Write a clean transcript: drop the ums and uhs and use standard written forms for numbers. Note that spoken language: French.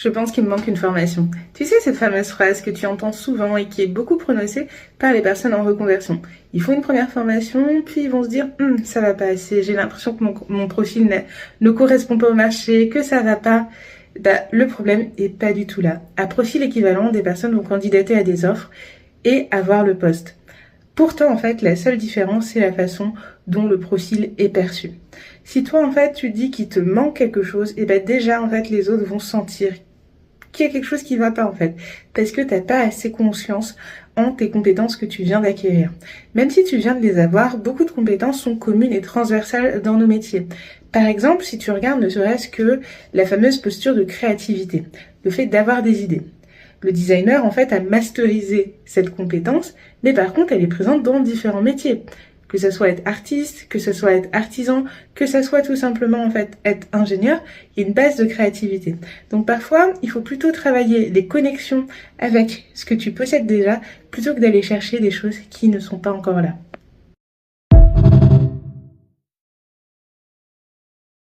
Je pense qu'il me manque une formation. Tu sais, cette fameuse phrase que tu entends souvent et qui est beaucoup prononcée par les personnes en reconversion. Ils font une première formation, puis ils vont se dire ça va pas assez, j'ai l'impression que mon profil ne correspond pas au marché, que ça va pas. Le problème est pas du tout là. À profil équivalent, des personnes vont candidater à des offres et avoir le poste. Pourtant, en fait, la seule différence, c'est la façon dont le profil est perçu. Si toi, en fait, tu dis qu'il te manque quelque chose, et déjà, en fait, les autres vont sentir qu'il y a quelque chose qui va pas, en fait. Parce que t'as pas assez confiance en tes compétences que tu viens d'acquérir. Même si tu viens de les avoir, beaucoup de compétences sont communes et transversales dans nos métiers. Par exemple, si tu regardes ne serait-ce que la fameuse posture de créativité, le fait d'avoir des idées. Le designer, en fait, a masterisé cette compétence, mais par contre, elle est présente dans différents métiers. Que ce soit être artiste, que ce soit être artisan, que ce soit tout simplement, en fait, être ingénieur, il y a une base de créativité. Donc parfois, il faut plutôt travailler les connexions avec ce que tu possèdes déjà, plutôt que d'aller chercher des choses qui ne sont pas encore là.